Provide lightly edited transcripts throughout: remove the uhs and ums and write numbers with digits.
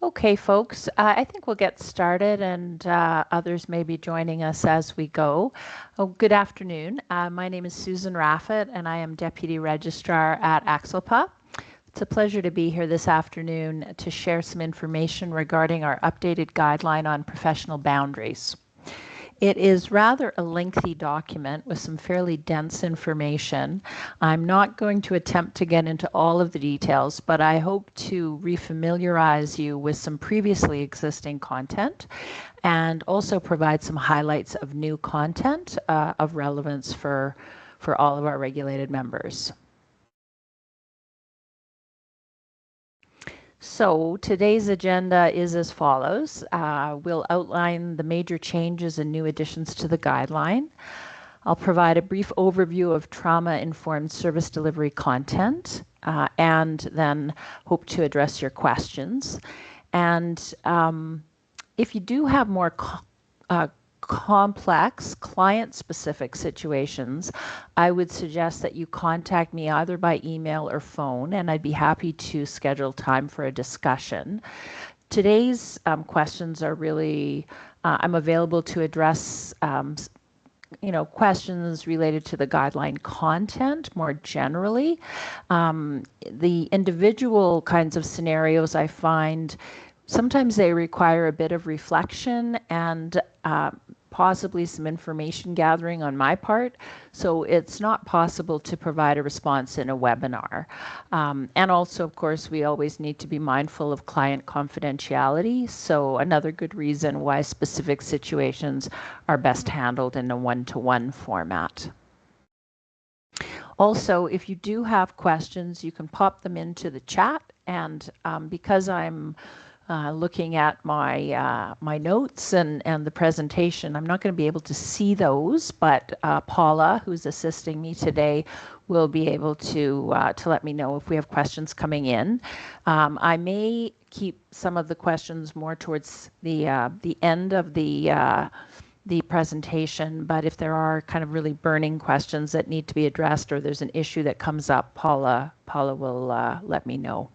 Okay, folks, I think we'll get started, and others may be joining us as we go. Oh, good afternoon. My name is Susan Raffett, and I am Deputy Registrar at ACSLPA. It's a pleasure to be here this afternoon to share some information regarding our updated guideline on professional boundaries. It is rather a lengthy document with some fairly dense information. I'm not going to attempt to get into all of the details, but I hope to refamiliarize you with some previously existing content and also provide some highlights of new content of relevance for all of our regulated members. So today's agenda is as follows. We'll outline the major changes and new additions to the guideline. I'll provide a brief overview of trauma-informed service delivery content and then hope to address your questions. And if you do have more complex client-specific situations, I would suggest that you contact me either by email or phone, and I'd be happy to schedule time for a discussion. Today's questions are really, I'm available to address questions related to the guideline content more generally. The individual kinds of scenarios I find sometimes they require a bit of reflection and possibly some information gathering on my part, so it's not possible to provide a response in a webinar. And also, of course, we always need to be mindful of client confidentiality, so another good reason why specific situations are best handled in a one-to-one format. Also, if you do have questions, you can pop them into the chat, and because I'm looking at my notes and the presentation, I'm not going to be able to see those, but Paula, who's assisting me today, will be able to let me know if we have questions coming in. I may keep some of the questions more towards the end of the presentation, but if there are kind of really burning questions that need to be addressed or there's an issue that comes up, Paula will let me know.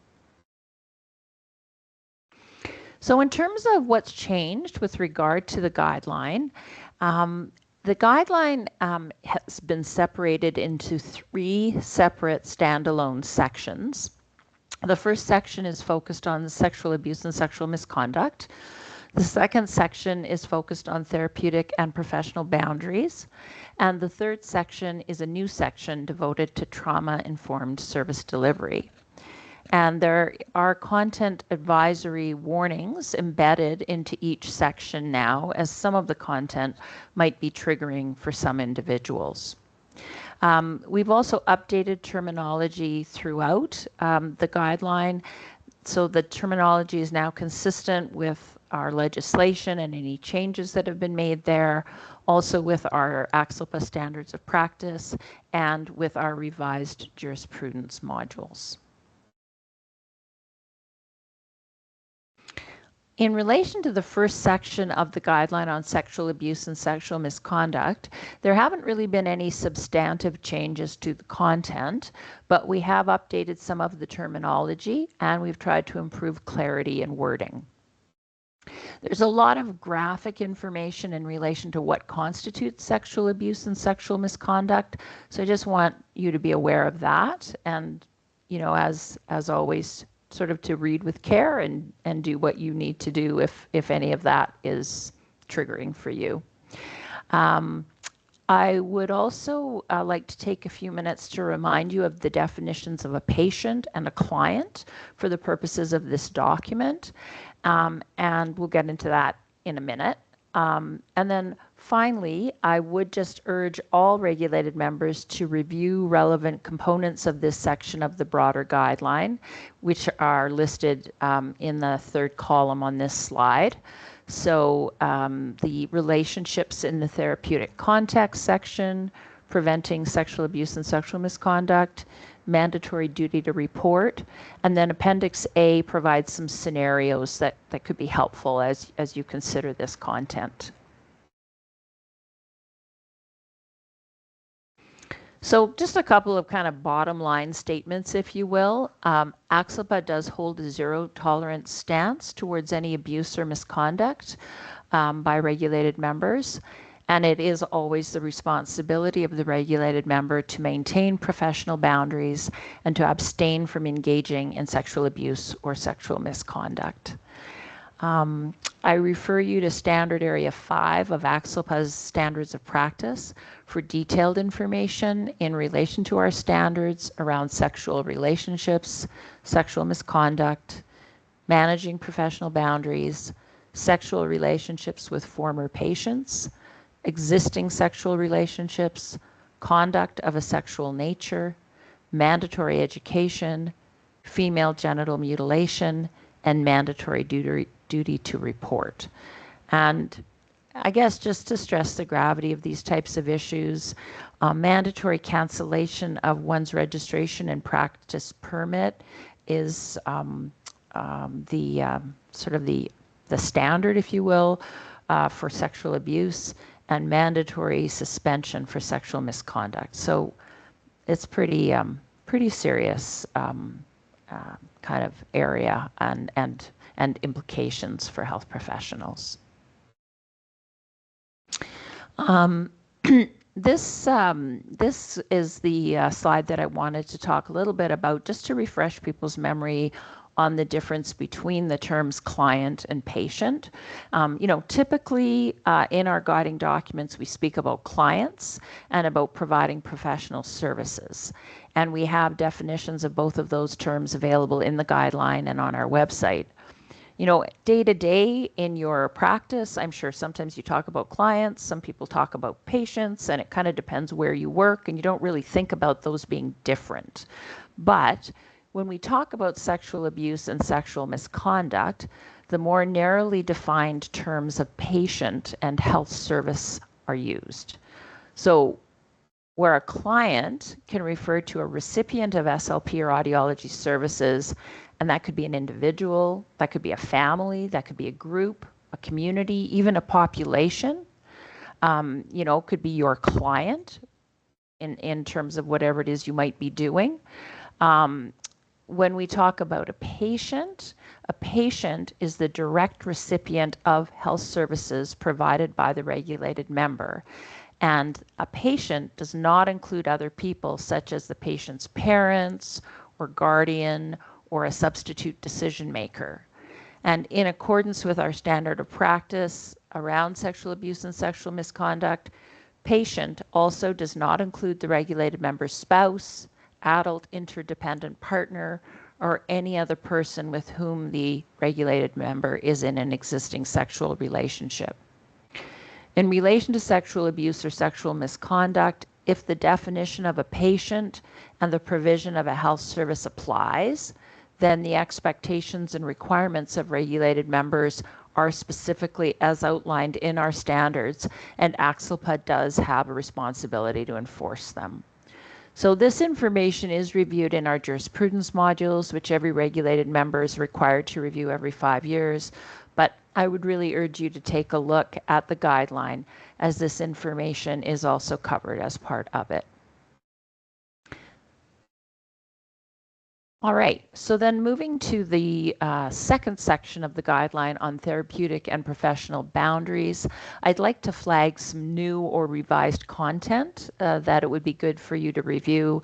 So in terms of what's changed with regard to the guideline has been separated into 3 separate standalone sections. The first section is focused on sexual abuse and sexual misconduct. The second section is focused on therapeutic and professional boundaries. And the third section is a new section devoted to trauma-informed service delivery. And there are content advisory warnings embedded into each section now, as some of the content might be triggering for some individuals. We've also updated terminology throughout the guideline, so the terminology is now consistent with our legislation and any changes that have been made there, also with our ACSLPA standards of practice and with our revised jurisprudence modules. In relation to the first section of the guideline on sexual abuse and sexual misconduct, there haven't really been any substantive changes to the content, but we have updated some of the terminology and we've tried to improve clarity and wording. There's a lot of graphic information in relation to what constitutes sexual abuse and sexual misconduct, so I just want you to be aware of that, and as always, sort of to read with care and do what you need to do if any of that is triggering for you. I would also like to take a few minutes to remind you of the definitions of a patient and a client for the purposes of this document, and we'll get into that in a minute. And then finally, I would just urge all regulated members to review relevant components of this section of the broader guideline, which are listed in the third column on this slide. So the relationships in the therapeutic context section, preventing sexual abuse and sexual misconduct, mandatory duty to report, and then Appendix A provides some scenarios that could be helpful as you consider this content. So just a couple of kind of bottom line statements, if you will. ACSLPA does hold a zero tolerance stance towards any abuse or misconduct by regulated members. And it is always the responsibility of the regulated member to maintain professional boundaries and to abstain from engaging in sexual abuse or sexual misconduct. I refer you to Standard Area 5 of ACSLPA's Standards of Practice for detailed information in relation to our standards around sexual relationships, sexual misconduct, managing professional boundaries, sexual relationships with former patients, existing sexual relationships, conduct of a sexual nature, mandatory education, female genital mutilation, and mandatory duty to report. And I guess just to stress the gravity of these types of issues, mandatory cancellation of one's registration and practice permit is sort of the standard, if you will, for sexual abuse, and mandatory suspension for sexual misconduct. So it's pretty serious kind of area and implications for health professionals. This is the slide that I wanted to talk a little bit about, just to refresh people's memory on the difference between the terms client and patient. Typically in our guiding documents, we speak about clients and about providing professional services. And we have definitions of both of those terms available in the guideline and on our website. Day to day in your practice, I'm sure sometimes you talk about clients, some people talk about patients, and it kind of depends where you work, and you don't really think about those being different. But when we talk about sexual abuse and sexual misconduct, the more narrowly defined terms of patient and health service are used. So where a client can refer to a recipient of SLP or audiology services, and that could be an individual, that could be a family, that could be a group, a community, even a population. Could be your client in terms of whatever it is you might be doing. When we talk about a patient is the direct recipient of health services provided by the regulated member. And a patient does not include other people, such as the patient's parents or guardian or a substitute decision maker. And in accordance with our standard of practice around sexual abuse and sexual misconduct, patient also does not include the regulated member's spouse, adult interdependent partner, or any other person with whom the regulated member is in an existing sexual relationship. In relation to sexual abuse or sexual misconduct, if the definition of a patient and the provision of a health service applies, then the expectations and requirements of regulated members are specifically as outlined in our standards, and ACSLPA does have a responsibility to enforce them. So this information is reviewed in our jurisprudence modules, which every regulated member is required to review every 5 years. But I would really urge you to take a look at the guideline, as this information is also covered as part of it. All right, so then moving to the second section of the guideline on therapeutic and professional boundaries, I'd like to flag some new or revised content that it would be good for you to review.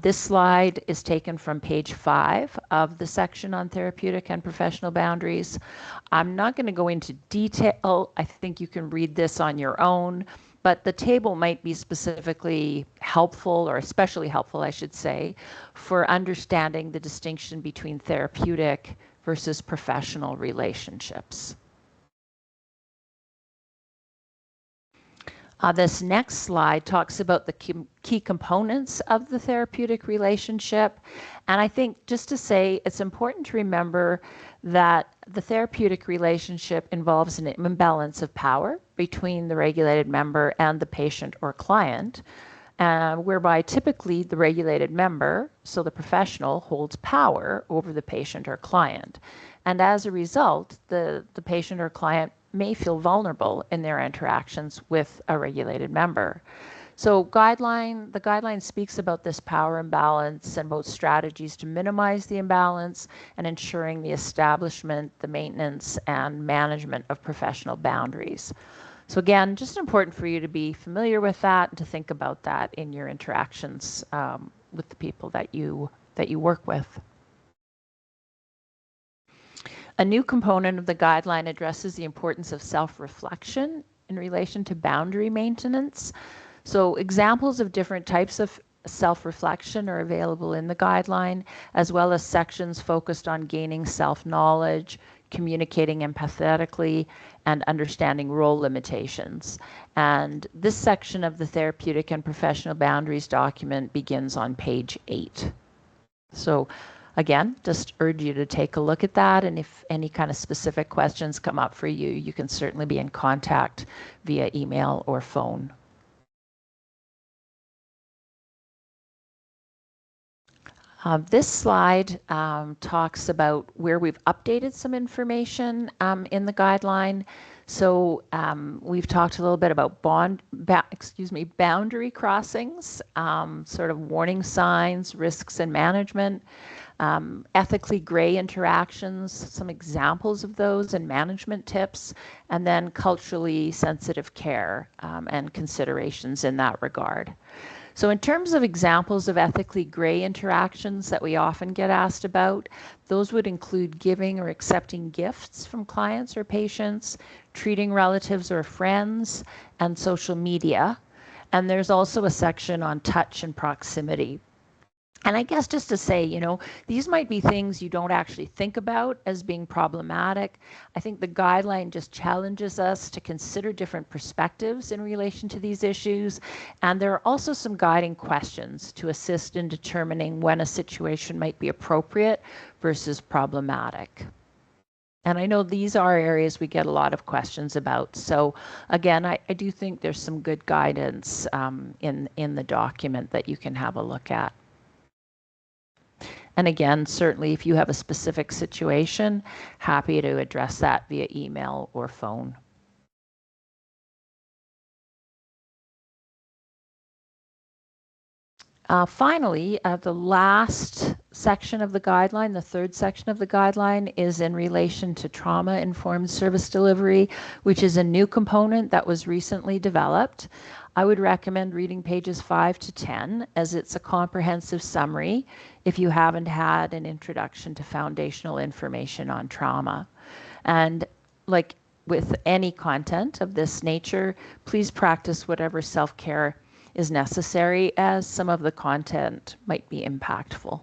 This slide is taken from page 5 of the section on therapeutic and professional boundaries. I'm not going to go into detail. I think you can read this on your own. But the table might be specifically helpful, or especially helpful, I should say, for understanding the distinction between therapeutic versus professional relationships. This next slide talks about the key components of the therapeutic relationship. And I think just to say, it's important to remember that the therapeutic relationship involves an imbalance of power between the regulated member and the patient or client, whereby typically the regulated member, so the professional, holds power over the patient or client. And as a result, the patient or client may feel vulnerable in their interactions with a regulated member. So the guideline speaks about this power imbalance and about strategies to minimize the imbalance and ensuring the establishment, the maintenance, and management of professional boundaries. So again, just important for you to be familiar with that and to think about that in your interactions with the people that you work with. A new component of the guideline addresses the importance of self-reflection in relation to boundary maintenance. So examples of different types of self-reflection are available in the guideline, as well as sections focused on gaining self-knowledge, communicating empathetically, and understanding role limitations. And this section of the therapeutic and professional boundaries document begins on page 8. So again, just urge you to take a look at that, and if any kind of specific questions come up for you, you can certainly be in contact via email or phone. This slide talks about where we've updated some information in the guideline. So we've talked a little bit about boundary crossings, sort of warning signs, risks and management, ethically gray interactions, some examples of those and management tips, and then culturally sensitive care and considerations in that regard. So in terms of examples of ethically gray interactions that we often get asked about, those would include giving or accepting gifts from clients or patients, treating relatives or friends, and social media. And there's also a section on touch and proximity. And I guess just to say, you know, these might be things you don't actually think about as being problematic. I think the guideline just challenges us to consider different perspectives in relation to these issues. And there are also some guiding questions to assist in determining when a situation might be appropriate versus problematic. And I know these are areas we get a lot of questions about. So again, I do think there's some good guidance in the document that you can have a look at. And again, certainly if you have a specific situation, happy to address that via email or phone. Finally, the last section of the guideline, the third section of the guideline, is in relation to trauma-informed service delivery, which is a new component that was recently developed. I would recommend reading pages 5 to 10 as it's a comprehensive summary if you haven't had an introduction to foundational information on trauma. And like with any content of this nature, please practice whatever self-care is necessary, as some of the content might be impactful.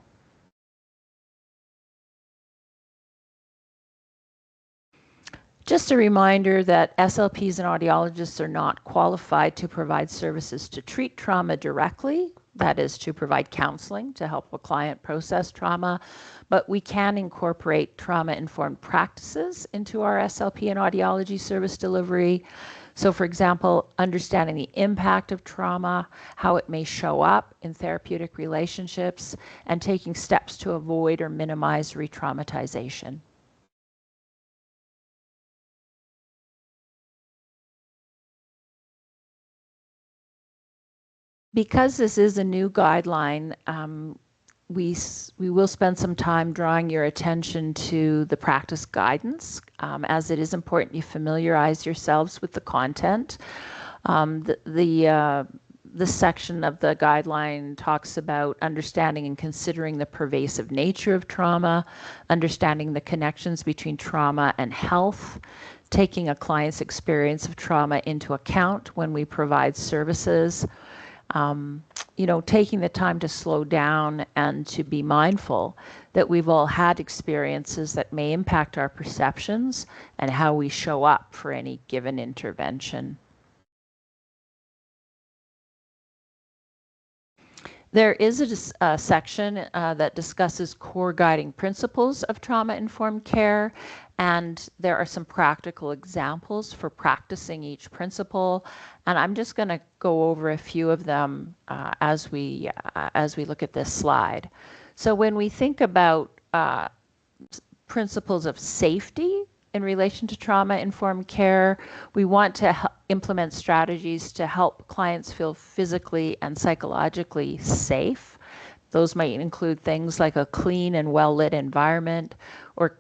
Just a reminder that SLPs and audiologists are not qualified to provide services to treat trauma directly, that is to provide counseling to help a client process trauma, but we can incorporate trauma-informed practices into our SLP and audiology service delivery. So for example, understanding the impact of trauma, how it may show up in therapeutic relationships, and taking steps to avoid or minimize re-traumatization. Because this is a new guideline, we will spend some time drawing your attention to the practice guidance, as it is important you familiarize yourselves with the content. This section of the guideline talks about understanding and considering the pervasive nature of trauma, understanding the connections between trauma and health, taking a client's experience of trauma into account when we provide services, you know, taking the time to slow down and to be mindful that we've all had experiences that may impact our perceptions and how we show up for any given intervention. There is a section that discusses core guiding principles of trauma-informed care, and there are some practical examples for practicing each principle. And I'm just going to go over a few of them as we look at this slide. So when we think about principles of safety, in relation to trauma-informed care, we want to implement strategies to help clients feel physically and psychologically safe. Those might include things like a clean and well-lit environment, or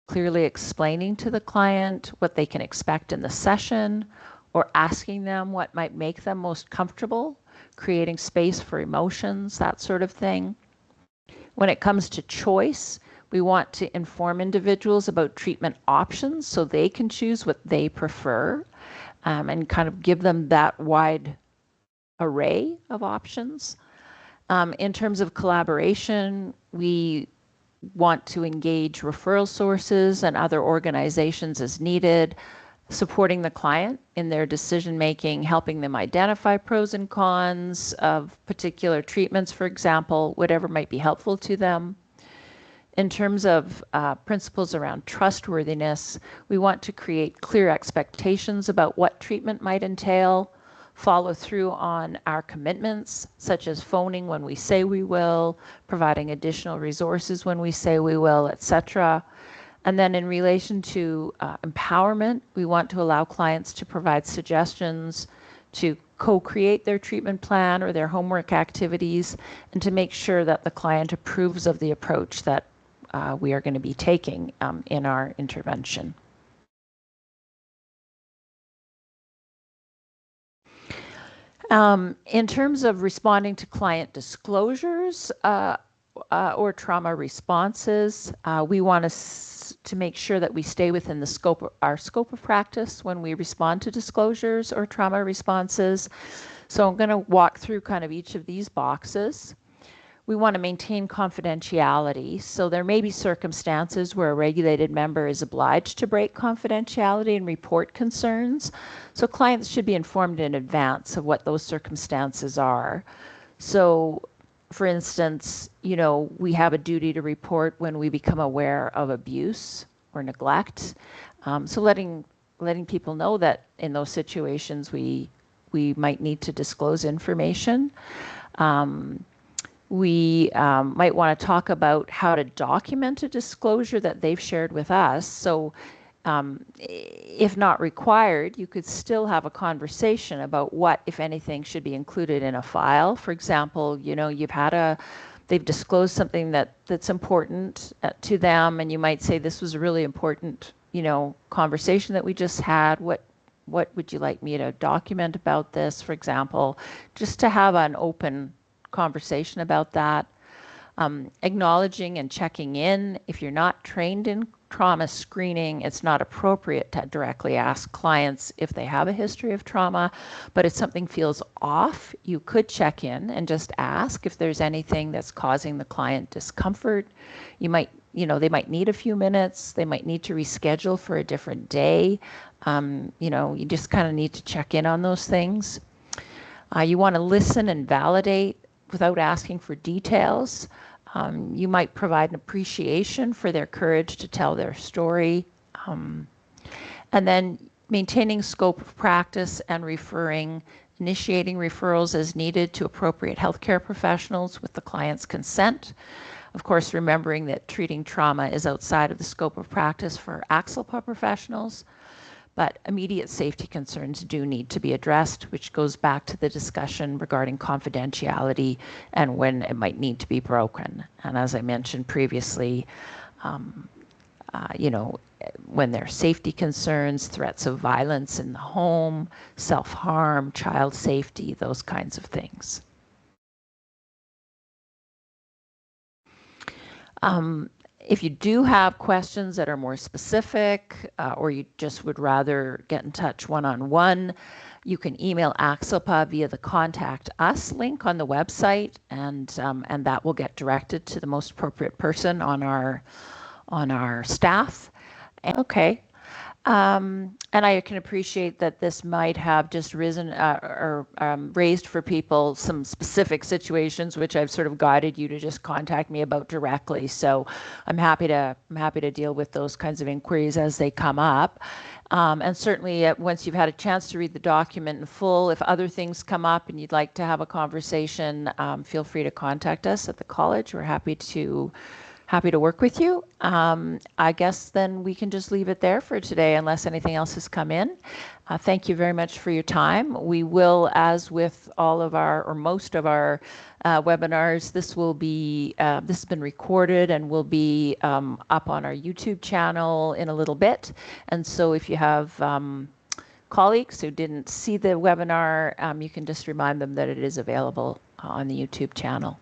clearly explaining to the client what they can expect in the session, or asking them what might make them most comfortable, creating space for emotions, that sort of thing. When it comes to choice, we want to inform individuals about treatment options so they can choose what they prefer, and kind of give them that wide array of options. In terms of collaboration, we want to engage referral sources and other organizations as needed, supporting the client in their decision making, helping them identify pros and cons of particular treatments, for example, whatever might be helpful to them. In terms of principles around trustworthiness, we want to create clear expectations about what treatment might entail, follow through on our commitments, such as phoning when we say we will, providing additional resources when we say we will, etc. And then in relation to empowerment, we want to allow clients to provide suggestions to co-create their treatment plan or their homework activities, and to make sure that the client approves of the approach that we are going to be taking in our intervention. In terms of responding to client disclosures or trauma responses, we want to make sure that we stay within the our scope of practice when we respond to disclosures or trauma responses. So I'm going to walk through kind of each of these boxes. We want to maintain confidentiality. So there may be circumstances where a regulated member is obliged to break confidentiality and report concerns. So clients should be informed in advance of what those circumstances are. So for instance, we have a duty to report when we become aware of abuse or neglect. So letting people know that in those situations we might need to disclose information. We might want to talk about how to document a disclosure that they've shared with us. So if not required, you could still have a conversation about what, if anything, should be included in a file. For example, they've disclosed something that's important to them, and you might say, this was a really important, conversation that we just had. What would you like me to document about this, for example, just to have an open conversation about that. Acknowledging and checking in. If you're not trained in trauma screening, it's not appropriate to directly ask clients if they have a history of trauma, but if something feels off, you could check in and just ask if there's anything that's causing the client discomfort. They might need a few minutes, they might need to reschedule for a different day. You just kind of need to check in on those things. You want to listen and validate without asking for details. You might provide an appreciation for their courage to tell their story. And then maintaining scope of practice and initiating referrals as needed to appropriate healthcare professionals with the client's consent. Of course, remembering that treating trauma is outside of the scope of practice for ACSLPA professionals. But immediate safety concerns do need to be addressed, which goes back to the discussion regarding confidentiality and when it might need to be broken. And as I mentioned previously, when there are safety concerns, threats of violence in the home, self-harm, child safety, those kinds of things. If you do have questions that are more specific, or you just would rather get in touch one-on-one, you can email ACSLPA via the Contact Us link on the website, and that will get directed to the most appropriate person on our staff. Okay. And I can appreciate that this might have just risen or raised for people some specific situations, which I've sort of guided you to just contact me about directly. So I'm happy to deal with those kinds of inquiries as they come up. And certainly once you've had a chance to read the document in full, if other things come up and you'd like to have a conversation, feel free to contact us at the college. We're happy to Happy to work with you. I guess then we can just leave it there for today unless anything else has come in. Thank you very much for your time. We will, as with all of our or most of our webinars, this has been recorded and will be up on our YouTube channel in a little bit. And so if you have colleagues who didn't see the webinar, you can just remind them that it is available on the YouTube channel.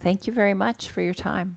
Thank you very much for your time.